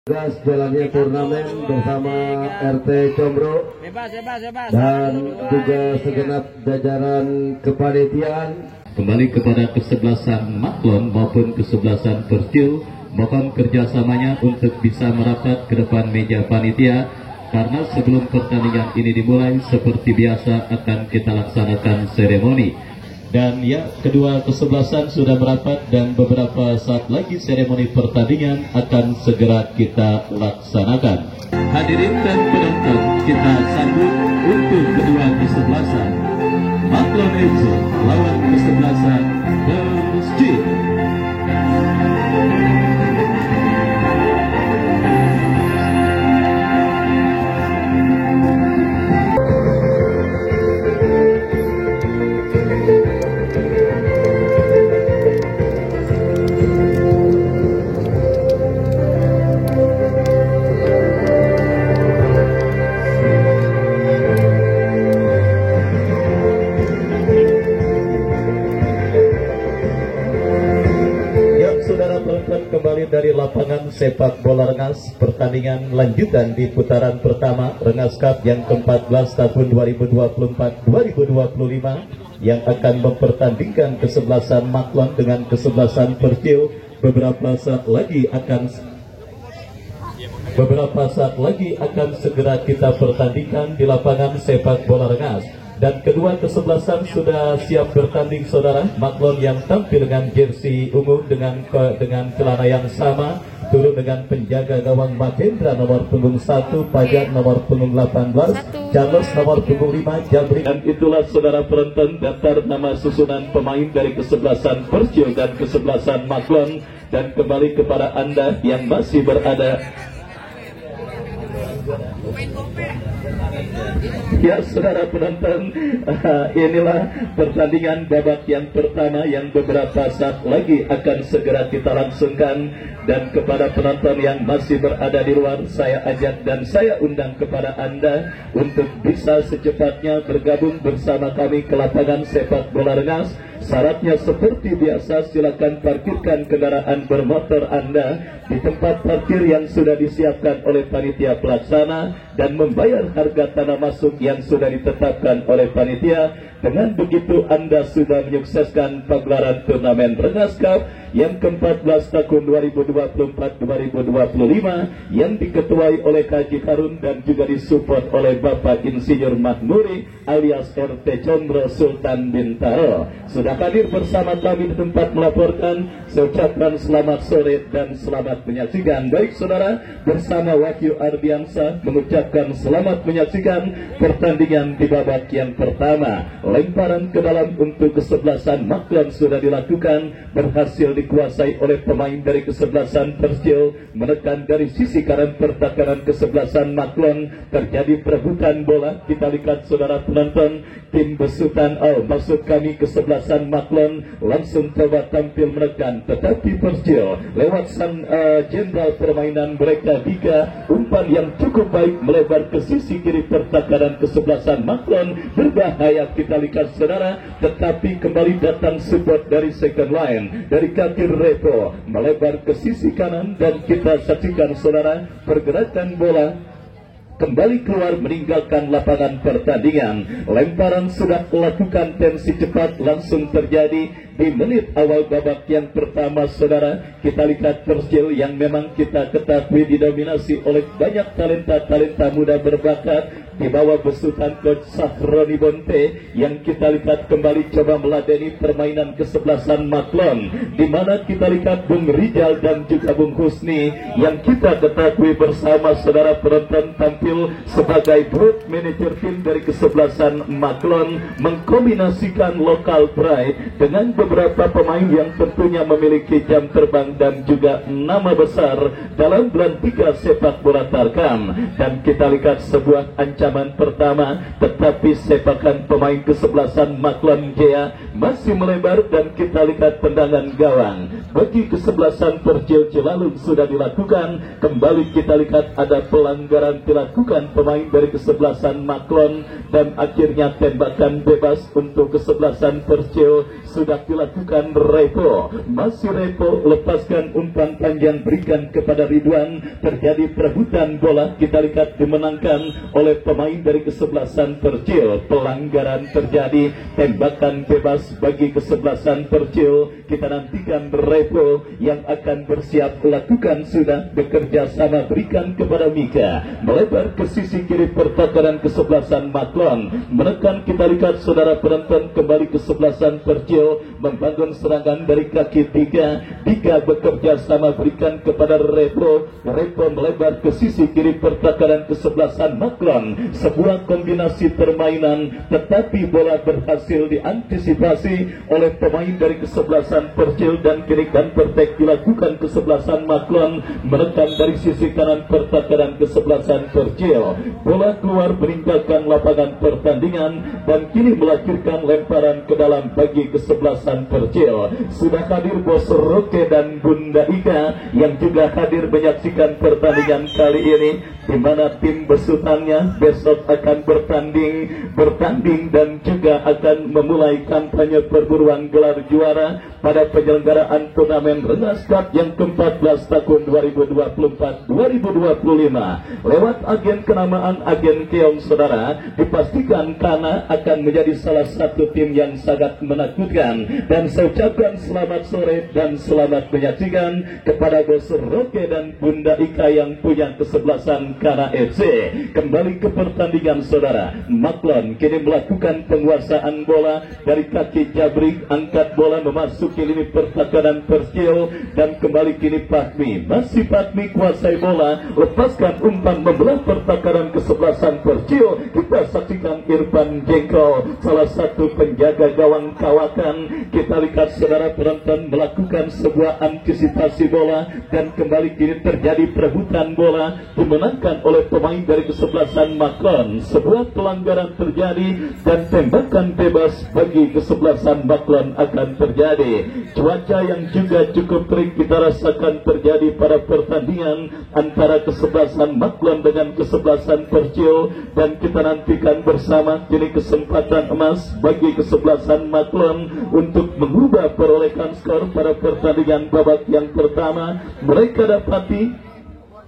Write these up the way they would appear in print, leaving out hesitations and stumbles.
Gas jalannya turnamen bersama RT Combro dan juga segenap jajaran kepanitiaan. Kembali kepada kesebelasan Maklon maupun kesebelasan Percil, mohon kerjasamanya untuk bisa merapat ke depan meja panitia, karena sebelum pertandingan ini dimulai seperti biasa akan kita laksanakan seremoni. Dan ya, kedua kesebelasan sudah merapat dan beberapa saat lagi seremoni pertandingan akan segera kita laksanakan. Hadirin dan penonton, kita sambut untuk kedua kesebelasan Maklon FC lawan kesebelasan Percil. Kembali dari lapangan sepak bola Rengas, pertandingan lanjutan di putaran pertama Rengas Cup yang ke-14 tahun 2024-2025 yang akan mempertandingkan kesebelasan Maklon dengan kesebelasan Percil. Beberapa saat lagi akan segera kita pertandingkan di lapangan sepak bola Rengas. Dan kedua kesebelasan sudah siap bertanding, saudara. Maklon yang tampil dengan jersey ungu dengan celana yang sama, turun dengan penjaga gawang Mahendra nomor punggung 1, Pajar nomor punggung 18, Charles nomor punggung 5, Jabri. Dan itulah saudara penonton daftar nama susunan pemain dari kesebelasan Percil dan kesebelasan Maklon. Dan kembali kepada Anda yang masih berada. Ya, saudara penonton, inilah pertandingan babak yang pertama yang beberapa saat lagi akan segera kita langsungkan. Dan kepada penonton yang masih berada di luar, saya ajak dan saya undang kepada Anda untuk bisa secepatnya bergabung bersama kami ke lapangan sepak bola Rengas. Syaratnya seperti biasa, silakan parkirkan kendaraan bermotor Anda di tempat parkir yang sudah disiapkan oleh panitia pelaksana dan membayar harga tanah masuk yang sudah ditetapkan oleh panitia. Dengan begitu Anda sudah menyukseskan pagelaran turnamen Rengas Cup yang ke-14 tahun 2024-2025 yang diketuai oleh Haji Harun dan juga disupport oleh Bapak Insinyur Mahmuri alias RT Combro Sultan Bintaro. Sudah hadir bersama kami di tempat melaporkan. Saya ucapkan selamat sore dan selamat menyaksikan. Baik saudara, bersama Wahyu Ardiansa mengucapkan selamat menyaksikan pertandingan di babak yang pertama. Lemparan ke dalam untuk kesebelasan Maklon sudah dilakukan, berhasil dikuasai oleh pemain dari kesebelasan Percil. Menekan dari sisi kanan pertahanan kesebelasan Maklon, terjadi perebutan bola. Kita lihat saudara penonton, tim besutan maksud kami kesebelasan Maklon langsung coba tampil menekan, tetapi Percil lewat sang jenderal permainan mereka Diga, umpan yang cukup baik melebar ke sisi kiri pertahanan kesebelasan Maklon, berbahaya kita lihat saudara, tetapi kembali datang support dari second line dari kaki Repo melebar ke sisi kanan dan kita saksikan saudara pergerakan bola kembali keluar meninggalkan lapangan pertandingan. Lemparan sudah melakukan tensi cepat langsung terjadi di menit awal babak yang pertama saudara. Kita lihat Percil yang memang kita ketahui didominasi oleh banyak talenta-talenta muda berbakat di bawah besutan Coach Sahroni Bonte yang kita lihat kembali coba meladeni permainan kesebelasan Maklon, di mana kita lihat Bung Rijal dan juga Bung Husni yang kita ketahui bersama saudara penonton tampil sebagai broad manager tim dari kesebelasan Maklon, mengkombinasikan local pride dengan beberapa pemain yang tentunya memiliki jam terbang dan juga nama besar dalam bulan 3 sepak bola Tarkam. Dan kita lihat sebuah ancaman pertama, tetapi sepakan pemain kesebelasan Maklon Jaya masih melebar dan kita lihat tendangan gawang bagi kesebelasan Percil Cilalung sudah dilakukan. Kembali kita lihat ada pelanggaran dilakukan pemain dari kesebelasan Maklon dan akhirnya tembakan bebas untuk kesebelasan Percil sudah dilakukan. Repo, masih Repo lepaskan umpan panjang berikan kepada Ridwan, terjadi perebutan bola, kita lihat dimenangkan oleh pemain dari kesebelasan Percil. Pelanggaran terjadi, tembakan bebas bagi kesebelasan Percil. Kita nantikan Repo yang akan bersiap lakukan sudah bekerja sama berikan kepada Mika, melebar ke sisi kiri pertahanan kesebelasan Maklon, menekan kita lihat saudara penonton kembali kesebelasan Percil membangun serangan dari kaki tiga bekerja sama berikan kepada Repo melebar ke sisi kiri pertahanan kesebelasan Maklon, sebuah kombinasi permainan tetapi bola berhasil diantisipasi oleh pemain dari kesebelasan Percil dan kiri dan pertek dilakukan kesebelasan Maklon menekan dari sisi kanan pertahanan kesebelasan Percil. Bola keluar meninggalkan lapangan pertandingan dan kini melahirkan lemparan ke dalam bagi kesebelasan Percil. Sudah hadir Bos Roke dan Bunda Ika yang juga hadir menyaksikan pertandingan kali ini, di mana tim besutannya besok akan bertanding dan juga akan memulai kampanye perburuan gelar juara pada penyelenggaraan turnamen Rengas Cup yang ke-14 tahun 2024-2025. Lewat agen kenamaan agen Keong saudara, dipastikan Kana akan menjadi salah satu tim yang sangat menakutkan. Dan saya ucapkan selamat sore dan selamat menyaksikan kepada Bos Roke dan Bunda Ika yang punya kesebelasan Kana FC. Kembali ke pertandingan saudara, Maklon kini melakukan penguasaan bola dari kaki Jabrik, angkat bola memasuki lini pertahanan Percil dan kembali kini Patmi, masih Patmi kuasai bola, lepaskan umpan membelah pertahanan kesebelasan Percil. Kita saksikan Irfan Jengkol, salah satu penjaga gawang kawakan. Kita lihat saudara penonton melakukan sebuah antisipasi bola dan kembali kini terjadi perebutan bola dimenangkan oleh pemain dari kesebelasan Maklon. Sebuah pelanggaran terjadi dan tembakan bebas bagi kesebelasan Maklon akan terjadi. Cuaca yang juga cukup terik kita rasakan terjadi pada pertandingan antara kesebelasan Maklon dengan kesebelasan Percil dan kita nantikan bersama kini kesempatan emas bagi kesebelasan Maklon untuk mengubah perolehan skor pada pertandingan babak yang pertama. Mereka dapati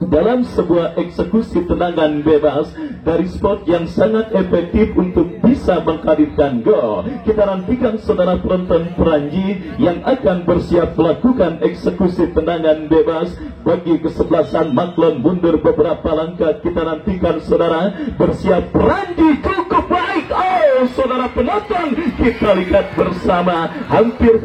dalam sebuah eksekusi tendangan bebas dari spot yang sangat efektif untuk bisa menghadirkan gol. Kita nantikan saudara penonton Peranji yang akan bersiap melakukan eksekusi tendangan bebas bagi kesebelasan Maklon mundur beberapa langkah. Kita nantikan saudara bersiap. Peranji cukup baik. Oh saudara penonton, kita lihat bersama hampir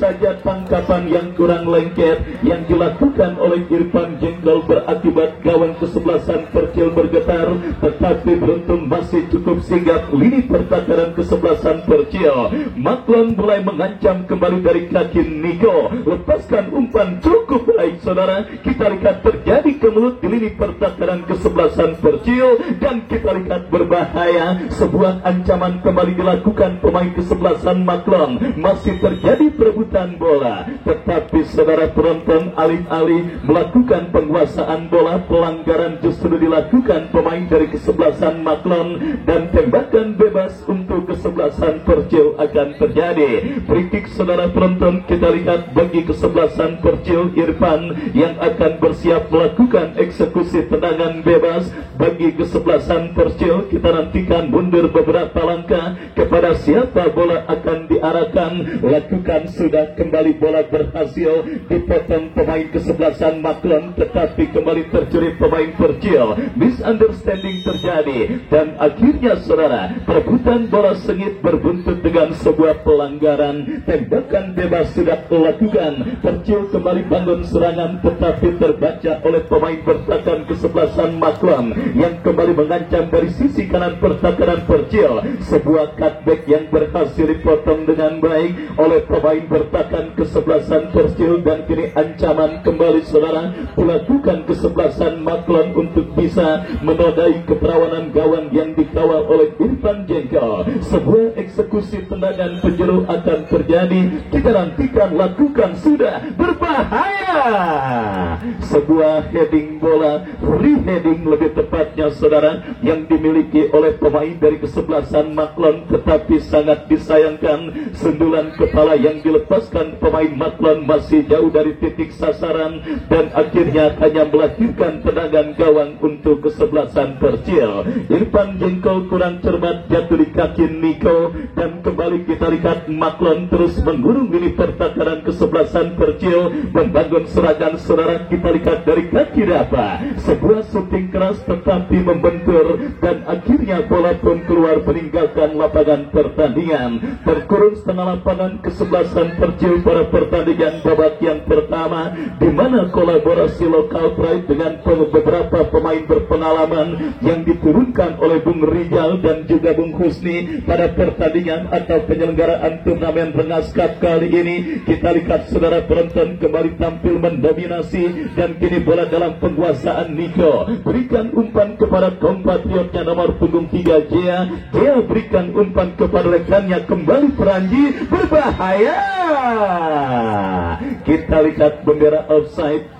saja tangkapan yang kurang lengket yang dilakukan oleh Irfan Jengkol akibat gawang kesebelasan Percil bergetar, tetapi beruntung masih cukup sigap lini pertahanan kesebelasan Percil. Maklon mulai mengancam kembali dari kaki Niko, lepaskan umpan cukup baik saudara. Kita lihat terjadi kemelut di lini pertahanan kesebelasan Percil dan kita lihat berbahaya. Sebuah ancaman kembali dilakukan pemain kesebelasan Maklon. Masih terjadi perebutan bola, tetapi saudara penonton alih-alih melakukan penguasaan bola, pelanggaran justru dilakukan pemain dari kesebelasan Maklon dan tembakan bebas untuk kesebelasan Percil akan terjadi. Free kick saudara penonton kita lihat bagi kesebelasan Percil Irfan yang akan bersiap melakukan eksekusi tendangan bebas bagi kesebelasan Percil. Kita nantikan mundur beberapa langkah kepada siapa bola akan diarahkan. Lakukan sudah kembali bola berhasil dipotong pemain kesebelasan Maklon, tetapi kembali tercuri pemain Percil. Misunderstanding terjadi dan akhirnya saudara perebutan bola sengit berbuntut dengan sebuah pelanggaran. Tembakan bebas sudah dilakukan. Percil kembali bangun serangan tetapi terbaca oleh pemain pertahanan kesebelasan Maklon yang kembali mengancam dari sisi kanan pertahanan Percil. sebuah cutback yang berhasil dipotong dengan baik oleh pemain bertahan kesebelasan Persil, dan kini ancaman kembali saudara melakukan kesebelasan Maklon untuk bisa menodai keperawanan gawang yang dikawal oleh Irfan Jengkol. Sebuah eksekusi tendangan penjuru akan terjadi, kita nantikan, lakukan, sudah berbahaya. Sebuah heading bola, re-heading lebih tepatnya saudara, yang dimiliki oleh pemain dari kesebelasan Maklon, tetapi sangat disayangkan sundulan kepala yang dilepaskan pemain Maklon masih jauh dari titik sasaran, dan akhirnya hanya melahirkan tendangan gawang untuk kesebelasan Persil. Irfan Jengkol kurang cermat, jatuh di kaki Niko, dan kembali kita lihat Maklon terus mengurung ini pertahanan kesebelasan Persil, membangun serangan saudara. Kita lihat dari kaki Dapa, sebuah shooting keras tetapi membentur, dan akhirnya bola pun keluar meninggalkan lapangan pertandingan. Terkurung setengah lapangan kesebelasan Persil pada pertandingan babak yang pertama, di mana kolaborasi lokal pride dengan beberapa pemain berpengalaman yang diturunkan oleh Bung Rijal dan juga Bung Husni pada pertandingan atau penyelenggaraan turnamen Rengas Cup kali ini. Kita lihat saudara penonton kembali tampil mendominasi, dan kini bola dalam penguasaan Niko. Berikan umpan kepada kompatriotnya nomor punggung 3 Jea. Jea berikan umpan kepada rekannya, kembali Peranji, berbahaya. Kita lihat bendera offside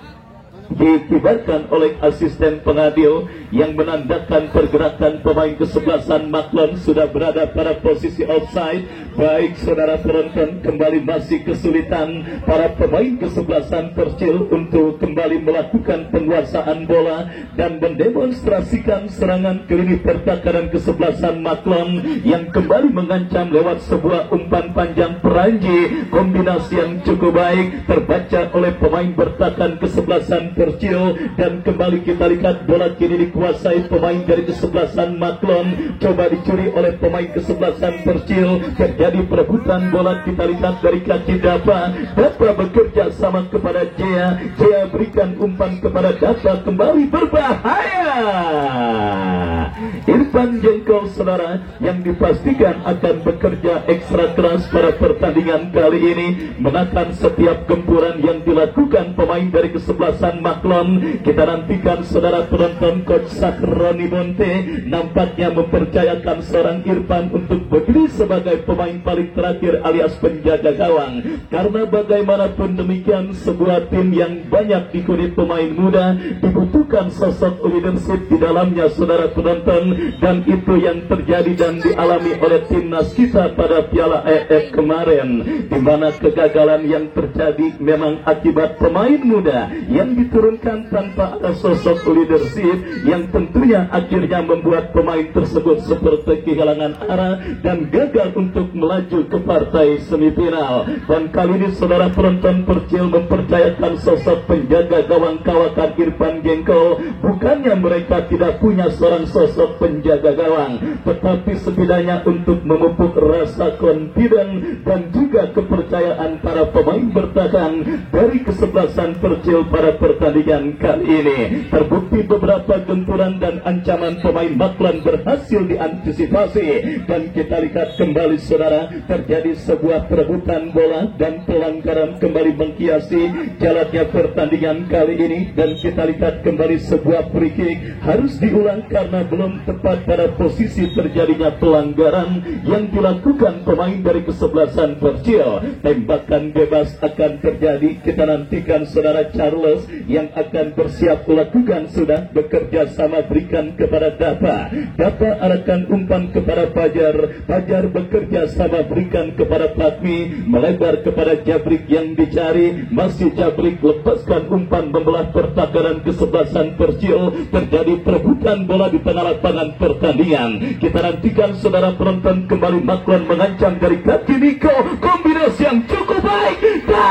dikibarkan oleh asisten pengadil yang menandakan pergerakan pemain kesebelasan Maklon sudah berada pada posisi offside. Baik saudara penonton, kembali masih kesulitan para pemain kesebelasan Persil untuk kembali melakukan penguasaan bola dan mendemonstrasikan serangan ke lini pertahanan kesebelasan Maklon yang kembali mengancam lewat sebuah umpan panjang Peranji. Kombinasi yang cukup baik terbaca oleh pemain bertahan kesebelasan Persil, dan kembali kita lihat bola kini dikuasai pemain dari kesebelasan Maklon, coba dicuri oleh pemain kesebelasan Persil. Terjadi perebutan bola, kita lihat dari kaki Dapa. Dapa bekerja sama kepada Jea. Jea berikan umpan kepada Dapa, kembali berbahaya. Irfan Jengkol saudara, yang dipastikan akan bekerja ekstra keras pada pertandingan kali ini, menahan setiap gempuran yang dilakukan pemain dari kesebelasan Maklon. Kita nantikan saudara penonton, Coach Sakroni Monte nampaknya mempercayakan seorang Irfan untuk berdiri sebagai pemain paling terakhir alias penjaga gawang, karena bagaimanapun demikian sebuah tim yang banyak dikulit pemain muda dibutuhkan sosok leadership di dalamnya saudara penonton, dan itu yang terjadi dan dialami oleh timnas kita pada Piala AFF kemarin, di mana kegagalan yang terjadi memang akibat pemain muda yang diturunkan tanpa ada sosok leadership yang tentunya akhirnya membuat pemain tersebut seperti kehilangan arah dan gagal untuk melaju ke partai semifinal. Dan kali ini saudara penonton, Persil mempercayakan sosok penjaga gawang kawakan Irfan Jengkol. Bukannya mereka tidak punya seorang sosok penjaga gawang, tetapi setidaknya untuk memupuk rasa confident dan juga kepercayaan para pemain bertahan dari kesebelasan Persil pada pertandingan kali ini. Terbukti beberapa genturan dan ancaman pemain Maklon berhasil diantisipasi, dan kita lihat kembali saudara, terjadi sebuah perebutan bola dan pelanggaran kembali menghiasi jalannya pertandingan kali ini, dan kita lihat kembali sebuah free kick harus diulang karena belum tepat pada posisi terjadinya pelanggaran yang dilakukan pemain dari kesebelasan Persil. Tembakan bebas akan terjadi, kita nantikan saudara Charles yang akan bersiap lakukan, sudah bekerja sama berikan kepada Dapa. Dapa arahkan umpan kepada Fajar. Fajar bekerja sama berikan kepada Fatmi, melebar kepada Jabrik yang dicari, masih Jabrik lepaskan umpan membelah pertahanan kesebelasan Persil. Terjadi perebutan bola di tengah lapangan pertandingan. Kita nantikan saudara penonton, kembali Maklon mengancam dari kaki Niko, kombinasi yang cukup baik, dan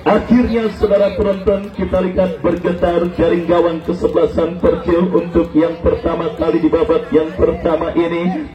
akhirnya saudara penonton kita lihat bergetar jaring gawang kesebelasan Persil untuk yang pertama kali di babak yang pertama ini.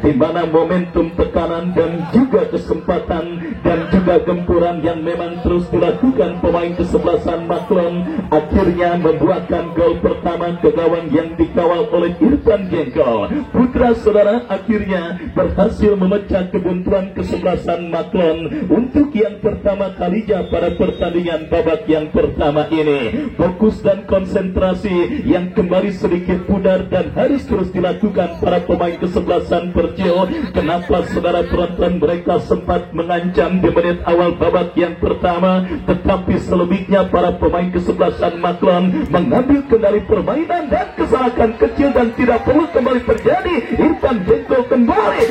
di mana momentum tekanan dan juga kesempatan dan juga gempuran yang memang terus dilakukan pemain kesebelasan Maklon akhirnya membuahkan gol pertama ke gawang yang dikawal oleh Irfan Jengkol. Putra saudara akhirnya berhasil memecah kebuntuan kesebelasan Maklon untuk yang pertama kalinya pada pertandingan babak yang pertama ini. Fokus dan konsentrasi yang kembali sedikit pudar dan harus terus dilakukan para pemain kesebelasan Percil. Kenapa saudara penonton, mereka sempat mengancam di menit awal babak yang pertama, tetapi selebihnya para pemain kesebelasan Maklon mengambil kendali permainan dan kesalahan kecil dan tidak perlu kembali terjadi. Irfan Jengkol kembali.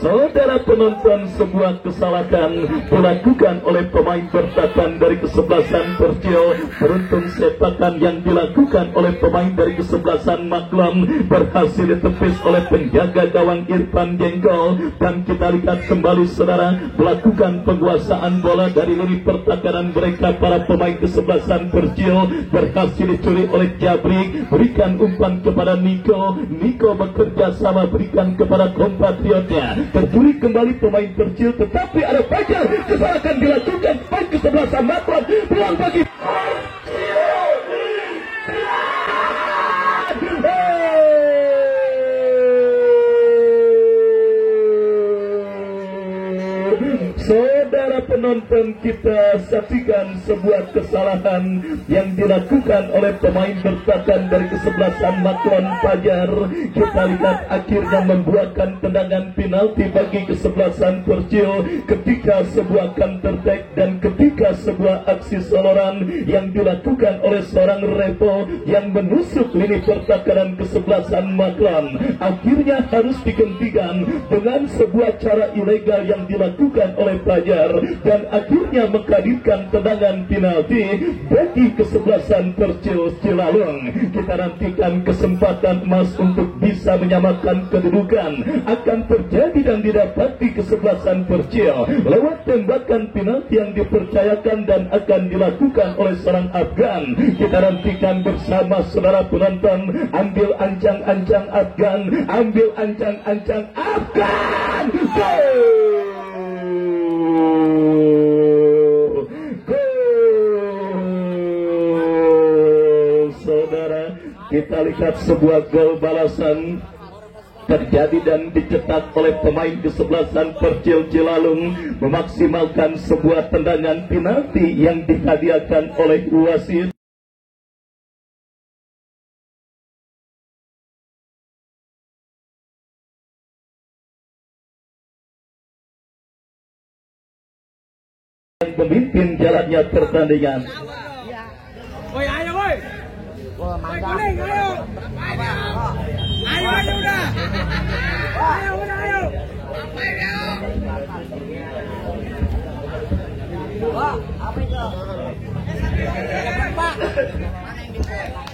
Saudara penonton, sebuah kesalahan dilakukan oleh pemain bertahan dari kesebelasan Percil. Beruntung sepakan yang dilakukan oleh pemain dari kesebelasan Maklon berhasil ditepis oleh penjaga gawang Irfan Jengkol. Dan kita lihat kembali saudara, melakukan penguasaan bola dari lini pertahanan mereka para pemain kesebelasan Percil berhasil dicuri oleh Jabrik, berikan umpan kepada Niko bekerja sama berikan kepada kompatriotnya. Tercuri kembali pemain Percil, tetapi ada Fajar. Kesalahan dilakukan pemain kesebelasan Maklon. Peluang bagi saudara penonton, kita saksikan sebuah kesalahan yang dilakukan oleh pemain bertahan dari kesebelasan Maklon Fajar. Kita lihat akhirnya membuahkan tendangan penalti bagi kesebelasan Percil ketika sebuah counter attack dan ketika sebuah aksi soloran yang dilakukan oleh seorang Revo yang menusuk lini pertahanan kesebelasan Maklon akhirnya harus dihentikan dengan sebuah cara ilegal yang dilakukan oleh Fajar dan akhirnya menghadirkan tendangan penalti bagi kesebelasan Percil Cilalong. Kita nantikan kesempatan emas untuk bisa menyamakan kedudukan akan terjadi dan didapati kesebelasan Percil lewat tembakan penalti yang dipercayakan dan akan dilakukan oleh seorang Afgan. Kita nantikan bersama saudara penonton. Ambil ancang-ancang Afgan, ambil ancang-ancang Afgan. Saudara, kita lihat sebuah gol balasan terjadi dan dicetak oleh pemain kesebelasan Percil Cilalung memaksimalkan sebuah tendangan penalti yang dihadiahkan oleh wasit. Yang memimpin jalannya pertandingan. Woi, ayo woi. Woi, kuning, ayo. Ayo udah. Ayo. Wah, apa itu?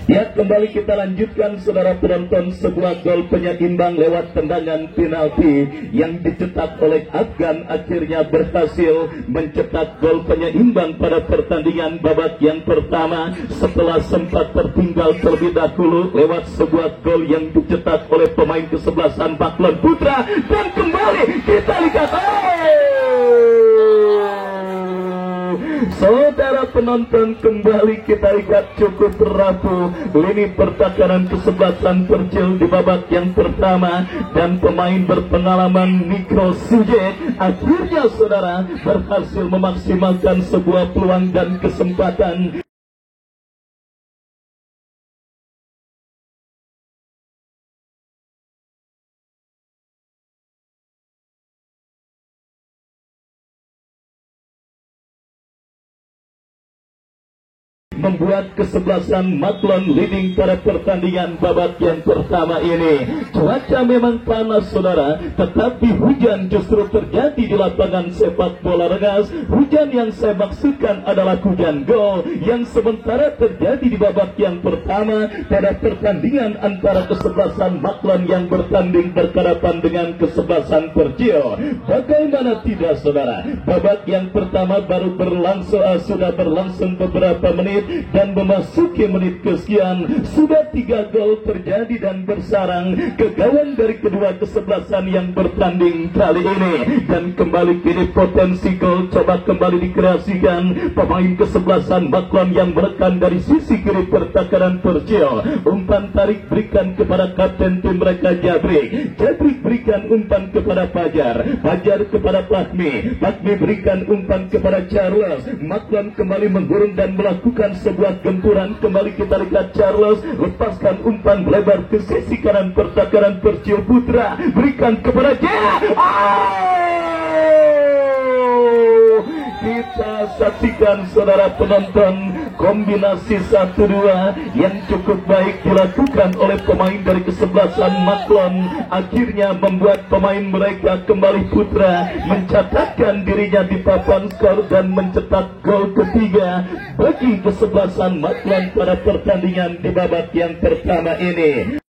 Ya, kembali kita lanjutkan saudara penonton, sebuah gol penyeimbang lewat tendangan penalti yang dicetak oleh Afgan akhirnya berhasil mencetak gol penyeimbang pada pertandingan babak yang pertama setelah sempat tertinggal terlebih dahulu lewat sebuah gol yang dicetak oleh pemain kesebelasan Maklon Putra. Dan kembali kita lihat saudara penonton, kembali kita lihat cukup rapuh lini pertahanan kesebelasan Percil di babak yang pertama dan pemain berpengalaman Niko Suje akhirnya saudara berhasil memaksimalkan sebuah peluang dan kesempatan. Membuat kesebelasan Maklon leading pada pertandingan babak yang pertama ini. Cuaca memang panas saudara, tetapi hujan justru terjadi di lapangan sepak bola Rengas. Hujan yang saya maksudkan adalah hujan gol yang sementara terjadi di babak yang pertama pada pertandingan antara kesebelasan Maklon yang bertanding berhadapan dengan kesebelasan Percil. Bagaimana tidak saudara, babak yang pertama baru sudah berlangsung beberapa menit dan memasuki menit kesekian sudah 3 gol terjadi dan bersarang ke gawang dari kedua kesebelasan yang bertanding kali ini. Dan kembali kini potensi gol coba kembali dikreasikan pemain kesebelasan Maklon yang menekan dari sisi kiri pertakaran Percil. Umpan tarik berikan kepada kapten tim mereka Jabrik. Jabrik berikan umpan kepada Fajar. Fajar kepada Patmi. Patmi berikan umpan kepada Charles. Maklon kembali menggurung dan melakukan sebuah gempuran. Kembali kita lihat Charles lepaskan umpan melebar ke sisi kanan pertakaran Percil Putra. Berikan kepada Jaya. Kita saksikan saudara penonton kombinasi 1-2 yang cukup baik dilakukan oleh pemain dari kesebelasan Maklon. Akhirnya membuat pemain mereka kembali Putra mencatatkan dirinya di papan skor dan mencetak gol ketiga bagi kesebelasan Maklon pada pertandingan di babak yang pertama ini.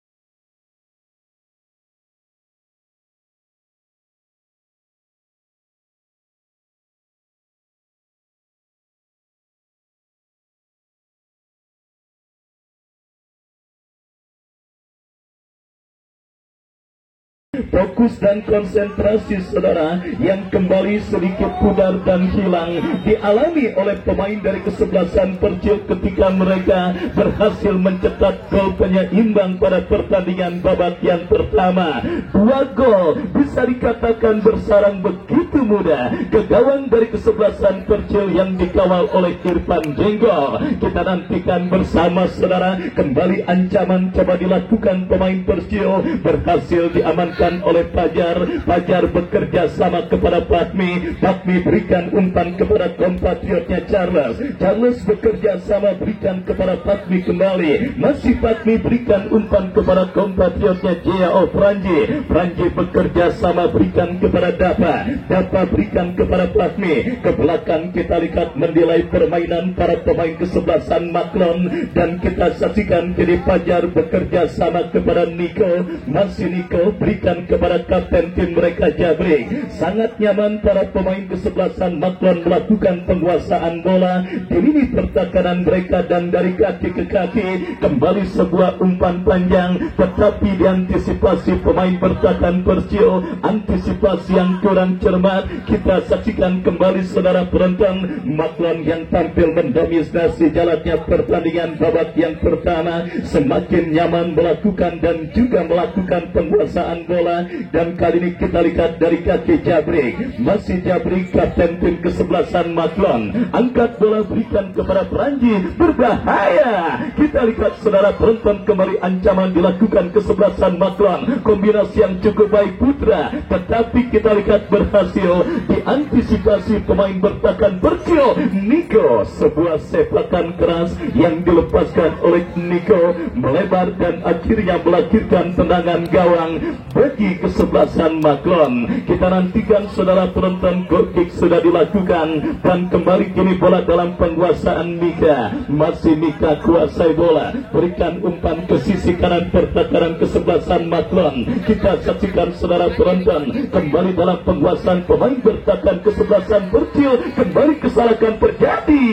Fokus dan konsentrasi saudara yang kembali sedikit pudar dan hilang dialami oleh pemain dari kesebelasan Percil ketika mereka berhasil mencetak gol penyeimbang pada pertandingan babak yang pertama. 2 gol bisa dikatakan bersarang begitu mudah ke gawang dari kesebelasan Percil yang dikawal oleh Irfan Jenggol. Kita nantikan bersama saudara, kembali ancaman coba dilakukan pemain Percil, berhasil diamankan oleh Fajar. Fajar bekerja sama kepada Patmi. Patmi berikan umpan kepada kompatriotnya Charles. Charles bekerja sama berikan kepada Patmi kembali. Masih Patmi berikan umpan kepada kompatriotnya Jaya Franji. Franji bekerja sama berikan kepada Dapa. Dapa berikan kepada Patmi. Ke belakang kita lihat menilai permainan para pemain kesebelasan Maklon dan kita saksikan kini Fajar bekerja sama kepada Niko. Masih Niko berikan kepada kapten tim mereka Jabrik. Sangat nyaman para pemain kesebelasan Maklon melakukan penguasaan bola di lini pertahanan mereka dan dari kaki ke kaki kembali sebuah umpan panjang tetapi diantisipasi pemain pertahanan Percil. Antisipasi yang kurang cermat. Kita saksikan kembali saudara penonton, Maklon yang tampil mendominasi jalannya pertandingan babak yang pertama semakin nyaman melakukan dan juga melakukan penguasaan bola. Dan kali ini kita lihat dari kaki Jabrik. Masih Jabrik kapten tim kesebelasan Maklon. Angkat bola berikan kepada Franji. Berbahaya. Kita lihat saudara penonton kembali ancaman dilakukan kesebelasan Maklon. Kombinasi yang cukup baik Putra. Tetapi kita lihat berhasil diantisipasi pemain bertahan Percil. Niko. Sebuah sepakan keras yang dilepaskan oleh Niko. Melebar dan akhirnya melahirkan tendangan gawang bagi kesebelasan Maklon. Kita nantikan saudara penonton, goal kick sudah dilakukan dan kembali kini bola dalam penguasaan Mika. Masih Mika kuasai bola, berikan umpan ke sisi kanan pertahanan kesebelasan Maklon. Kita saksikan saudara penonton kembali dalam penguasaan pemain bertahan kesebelasan Percil. Kembali kesalahan terjadi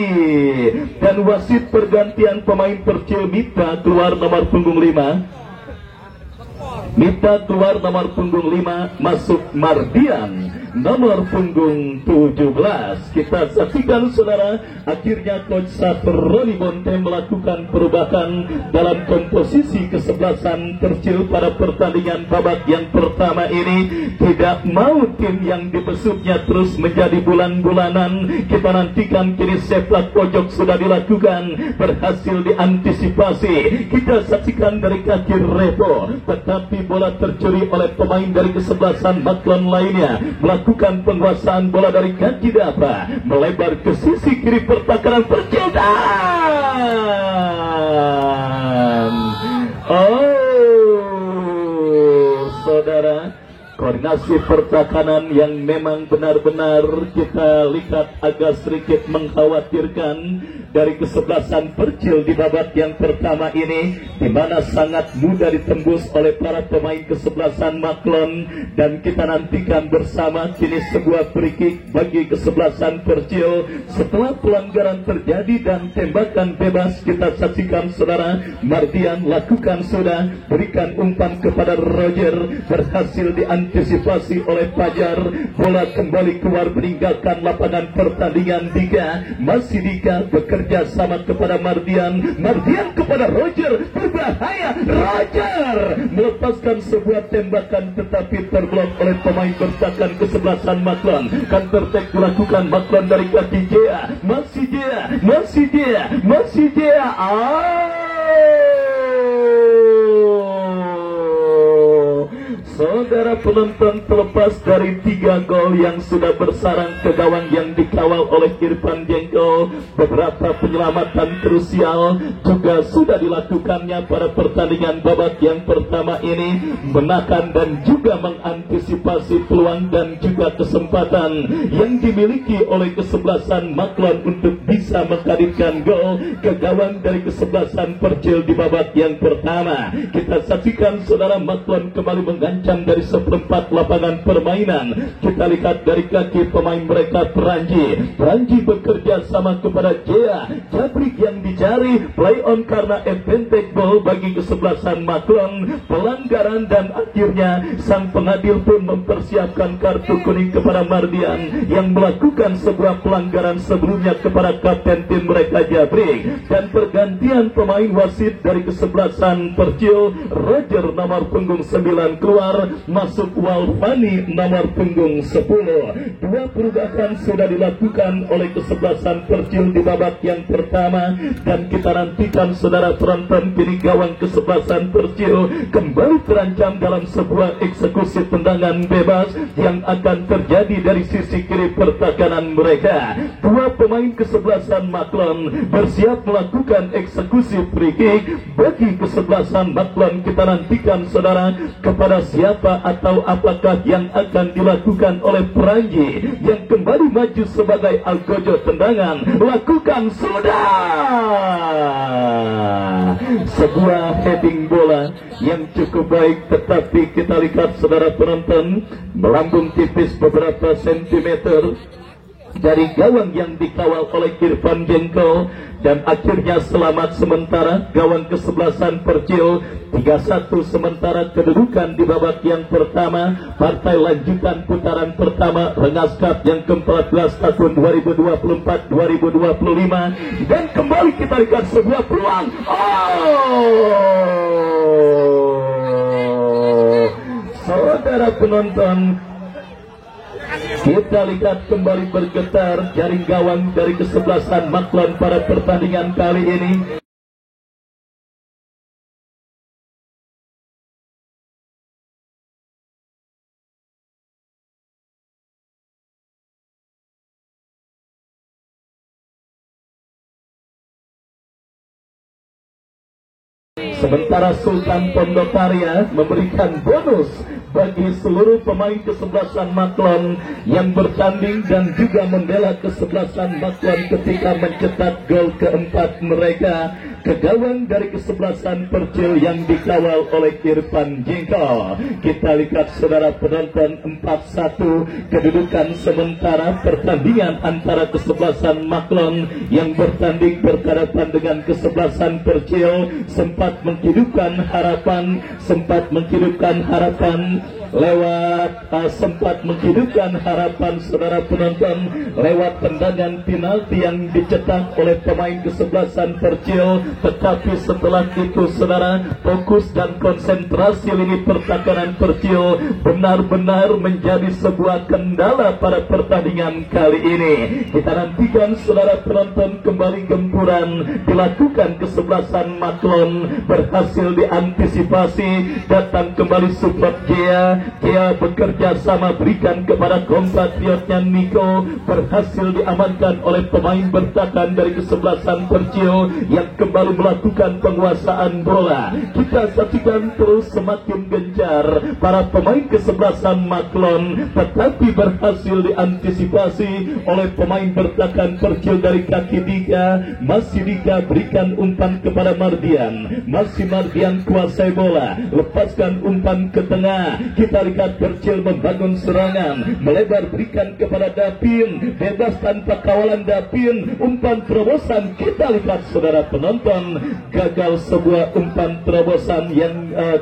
dan wasit pergantian pemain Percil. Mita keluar nomor punggung 5. Mita keluar nomor punggung 5, masuk Mardian nomor punggung 17. Kita saksikan saudara, akhirnya Coach Satroni Bonte melakukan perubahan dalam komposisi kesebelasan Percil pada pertandingan babak yang pertama ini. Tidak mau tim yang dibesuknya terus menjadi bulan-bulanan. Kita nantikan kini seplak pojok sudah dilakukan, berhasil diantisipasi. Kita saksikan dari kaki Revo, tetapi bola tercuri oleh pemain dari kesebelasan Maklon lainnya. Melakukan penguasaan bola dari kaki Dapa, melebar ke sisi kiri pertahanan Percil dan saudara, koordinasi pertahanan yang memang benar-benar kita lihat agak sedikit mengkhawatirkan dari kesebelasan Percil di babak yang pertama ini, di mana sangat mudah ditembus oleh para pemain kesebelasan Maklon, dan kita nantikan bersama kini sebuah free kick bagi kesebelasan Percil setelah pelanggaran terjadi dan tembakan bebas. Kita saksikan saudara, Mardian lakukan sudah, berikan umpan kepada Roger, berhasil diantisipasi oleh Fajar, bola kembali keluar meninggalkan lapangan pertandingan. Dika, masih Dika bekerja sama kepada Mardian, Mardian kepada Roger, berbahaya, Roger melepaskan sebuah tembakan tetapi terblok oleh pemain bertahan kesebelasan Maklon. Counter attack dilakukan Maklon dari kaki Jea, masih Jea, masih Jea, masih Jea. Saudara penonton, terlepas dari 3 gol yang sudah bersarang ke gawang yang dikawal oleh Irfan Jengkol, beberapa penyelamatan krusial juga sudah dilakukannya pada pertandingan babak yang pertama ini, menahan dan juga mengantisipasi peluang dan juga kesempatan yang dimiliki oleh kesebelasan Maklon untuk bisa menghadirkan gol ke gawang dari kesebelasan Percil di babak yang pertama. Kita saksikan saudara, Maklon kembali mengancam dari seperempat lapangan permainan. Kita lihat dari kaki pemain mereka, Pranji bekerja sama kepada Jea, Jabrik yang dicari, play on karena advantage ball bagi kesebelasan Maklon, pelanggaran, dan akhirnya sang pengadil pun mempersiapkan kartu kuning kepada Mardian yang melakukan sebuah pelanggaran sebelumnya kepada kapten tim mereka Jabrik, dan pergantian pemain wasit dari kesebelasan Percil, Roger nomor punggung 9 keluar, masuk Walfani nomor punggung 10. 2 perubahan sudah dilakukan oleh kesebelasan Percil di babak yang pertama, dan kita nantikan saudara penonton, kini gawang kesebelasan Percil kembali terancam dalam sebuah eksekusi tendangan bebas yang akan terjadi dari sisi kiri pertahanan mereka. 2 pemain kesebelasan Maklon bersiap melakukan eksekusi free kick bagi kesebelasan Maklon. Kita nantikan saudara, kepada siapa atau apakah yang akan dilakukan oleh Pranji yang kembali maju sebagai algojo tendangan. Lakukan sudah sebuah heading bola yang cukup baik, tetapi kita lihat saudara penonton, melambung tipis beberapa sentimeter dari gawang yang dikawal oleh Irfan Jengkol, dan akhirnya selamat sementara gawang kesebelasan Percil. 3-1 sementara kedudukan di babak yang pertama, partai lanjutan putaran pertama Rengas Cup yang ke-14 tahun 2024-2025, dan kembali kita lihat sebuah peluang. Saudara penonton, kita lihat kembali bergetar jaring gawang dari kesebelasan Maklon pada pertandingan kali ini. Sementara Sultan Pondokarya memberikan bonus bagi seluruh pemain kesebelasan Maklon yang bertanding dan juga membela kesebelasan Maklon ketika mencetak gol keempat mereka ke gawang dari kesebelasan Percil yang dikawal oleh Irfan Jengkol. Kita lihat saudara penonton, 4-1 kedudukan sementara pertandingan antara kesebelasan Maklon yang bertanding berhadapan dengan kesebelasan Percil. Sempat menghidupkan harapan saudara penonton lewat tendangan penalti yang dicetak oleh pemain kesebelasan Percil, tetapi setelah itu saudara, fokus dan konsentrasi lini pertahanan Percil benar-benar menjadi sebuah kendala pada pertandingan kali ini. Kita nantikan saudara penonton, kembali gempuran dilakukan kesebelasan Maklon, berhasil diantisipasi, datang kembali support Jea, dia bekerja sama berikan kepada kompatriotnya Niko, berhasil diamankan oleh pemain bertahan dari kesebelasan Persil yang kembali melakukan penguasaan bola. Kita saksikan terus semakin gencar para pemain kesebelasan Maklon, tetapi berhasil diantisipasi oleh pemain bertahan Persil dari kaki Dika. Masih Dika berikan umpan kepada Mardian, masih Mardian kuasai bola, lepaskan umpan ke tengah. Kita lihat Persil membangun serangan, melebar berikan kepada Dapin, bebas tanpa kawalan Dapin, umpan terobosan. Kita lihat saudara penonton, gagal sebuah umpan terobosan yang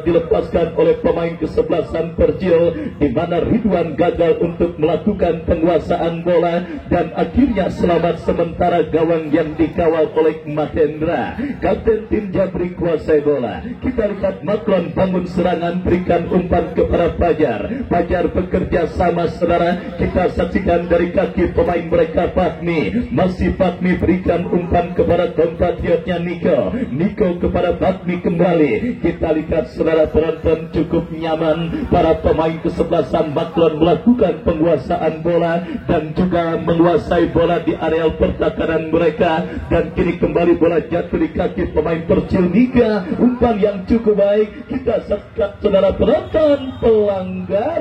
dilepaskan oleh pemain kesebelasan Persil, di mana Ridwan gagal untuk melakukan penguasaan bola dan akhirnya selamat sementara gawang yang dikawal oleh Mahendra. Kapten tim Jabri kuasai bola. Kita lihat Maklon bangun serangan, berikan umpan kepada Fajar. Fajar bekerja sama saudara. Kita saksikan dari kaki pemain mereka Fatmi. Masih Fatmi berikan umpan kepada kompatriotnya Niko. Niko kepada Fatmi kembali. Kita lihat saudara penonton cukup nyaman para pemain kesebelasan Maklon melakukan penguasaan bola dan juga menguasai bola di areal pertahanan mereka. Dan kini kembali bola jatuh di kaki pemain Persil Nika. Umpan yang cukup baik. Kita saksikan saudara penonton, pelanggaran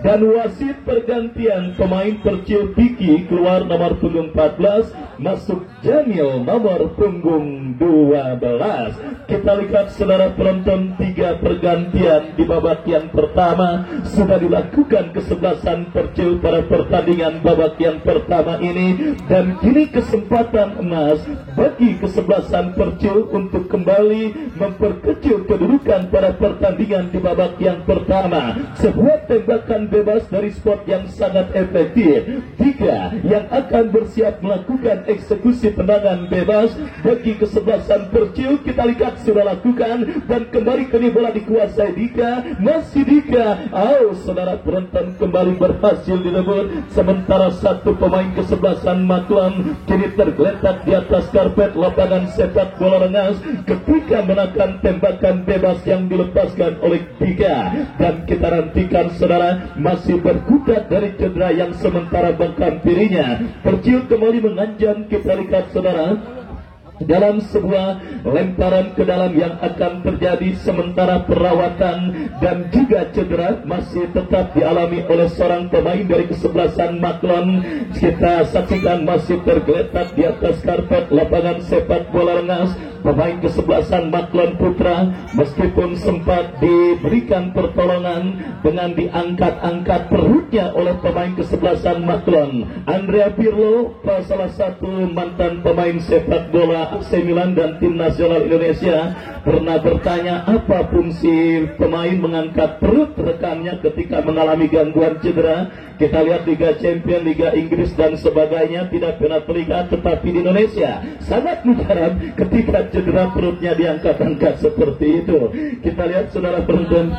dan wasit pergantian. Pemain Persil Piki keluar nomor punggung 14, masuk Jamil nomor punggung 12. Kita lihat saudara penonton, 3 pergantian di babak yang pertama sudah dilakukan kesebelasan Persil pada pertandingan babak yang pertama ini, dan kini kesempatan emas bagi kesebelasan Persil untuk kembali memperkecil kedudukan pada pertandingan di babak yang pertama. Sebuah tembakan bebas dari spot yang sangat efektif. 3 yang akan bersiap melakukan eksekusi tendangan bebas bagi kesebelasan Persil. Kita lihat sudah lakukan dan kembali kini bola dikuasai Dika. Masih Dika. Saudara penonton kembali berhasil direbut, sementara satu pemain kesebelasan Maklon kini tergeletak di atas karpet lapangan sepak bola Rengas ketika menekan tembakan bebas yang dilepaskan oleh Dika. Dan kita nantikan saudara, masih berkutat dari cedera yang sementara menghampirinya. Persil kembali menganjam. Kita lihat saudara, dalam sebuah lemparan ke dalam yang akan terjadi, sementara perawatan dan juga cedera masih tetap dialami oleh seorang pemain dari kesebelasan Maklon. Kita saksikan masih tergeletak di atas karpet lapangan sepak bola Rengas pemain kesebelasan Maklon Putra, meskipun sempat diberikan pertolongan dengan diangkat-angkat perutnya oleh pemain kesebelasan Maklon. Andrea Pirlo, salah satu mantan pemain sepak bola AC Milan dan tim nasional Indonesia, pernah bertanya apa fungsi pemain mengangkat perut rekannya ketika mengalami gangguan cedera. Kita lihat Liga Champions, Liga Inggris dan sebagainya tidak pernah terlihat, tetapi di Indonesia sangat mujarab ketika cedera perutnya diangkat-angkat seperti itu. Kita lihat saudara penonton.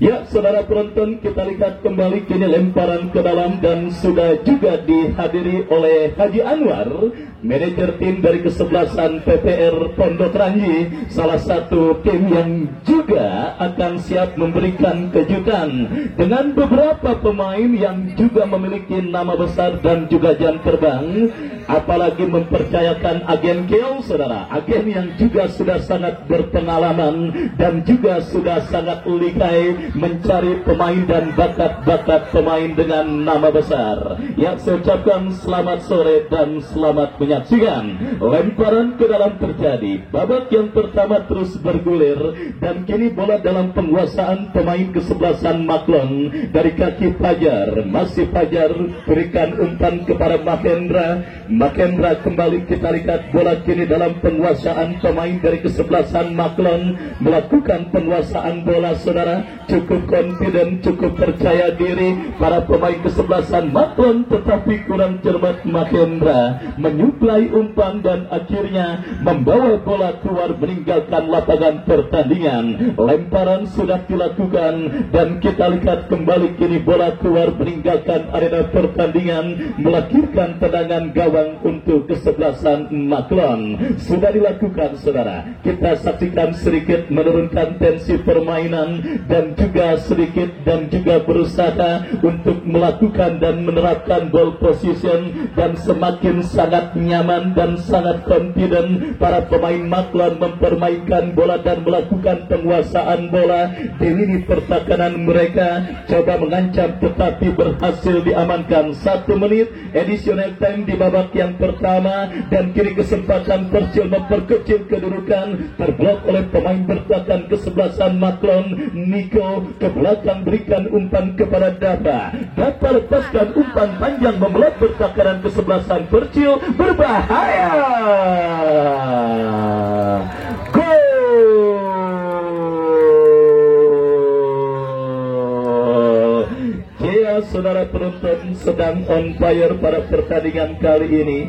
Ya, saudara penonton, kita lihat kembali kini lemparan ke dalam dan sudah juga dihadiri oleh Haji Anwar, manajer tim dari kesebelasan PPR Pondok Ranji, salah satu tim yang juga akan siap memberikan kejutan dengan beberapa pemain yang juga memiliki nama besar dan juga jam terbang, apalagi mempercayakan agen Keo, saudara, agen yang juga sudah sangat berpengalaman dan juga sudah sangat lihai mencari pemain dan bakat-bakat pemain dengan nama besar. Ya, saya ucapkan selamat sore dan selamat menyaksikan. Lemparan ke dalam terjadi. Babak yang pertama terus bergulir dan kini bola dalam penguasaan pemain kesebelasan Maklon dari kaki Fajar. Masih Fajar berikan umpan kepada Mahendra. Mahendra kembali, kita lihat bola kini dalam penguasaan pemain dari kesebelasan Maklon melakukan penguasaan bola, saudara. Cukup confident, cukup percaya diri para pemain kesebelasan Maklon, tetapi kurang cermat Mahendra. Menyukai menyuplai umpan dan akhirnya membawa bola keluar meninggalkan lapangan pertandingan. Lemparan sudah dilakukan dan kita lihat kembali kini bola keluar meninggalkan arena pertandingan, melahirkan tendangan gawang untuk kesebelasan Maklon. Sudah dilakukan saudara, kita saksikan sedikit menurunkan tensi permainan dan juga sedikit dan juga berusaha untuk melakukan dan menerapkan ball position, dan semakin sangat nyaman dan sangat confident para pemain Maklon mempermainkan bola dan melakukan penguasaan bola di lini pertahanan mereka. Coba mengancam tetapi berhasil diamankan. 1 menit additional time di babak yang pertama, dan kini kesempatan Persil memperkecil kedudukan, terblok oleh pemain bertahan kesebelasan Maklon. Niko ke belakang berikan umpan kepada Dapa. Dapa lepaskan umpan panjang membelah pertahanan kesebelasan Persil, berbahaya. Saudara penonton, sedang on fire pada pertandingan kali ini.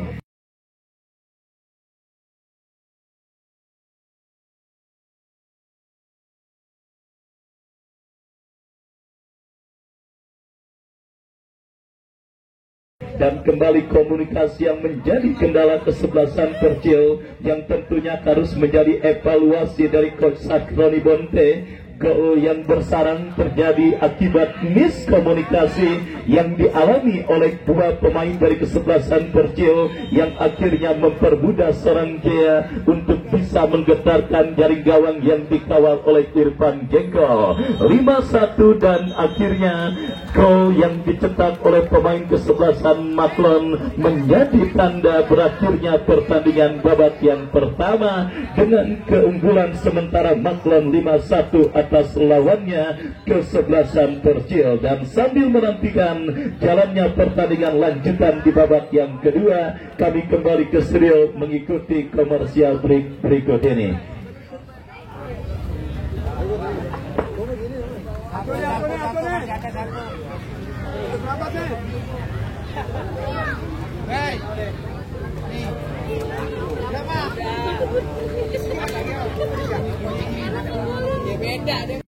Dan kembali komunikasi yang menjadi kendala kesebelasan Persil, yang tentunya harus menjadi evaluasi dari Coach Sakroni Bonte. Gol yang bersarang terjadi akibat miskomunikasi yang dialami oleh dua pemain dari kesebelasan Persil, yang akhirnya mempermudah seorang Gea untuk bisa menggetarkan jaring gawang yang dikawal oleh Irfan Jengkol. 5-1, dan akhirnya gol yang dicetak oleh pemain kesebelasan Maklon menjadi tanda berakhirnya pertandingan babak yang pertama dengan keunggulan sementara Maklon 5-1 atas lawannya kesebelasan Persil. Dan sambil menantikan jalannya pertandingan lanjutan di babak yang kedua, kami kembali ke studio mengikuti komersial break berikut ini. Beda deh.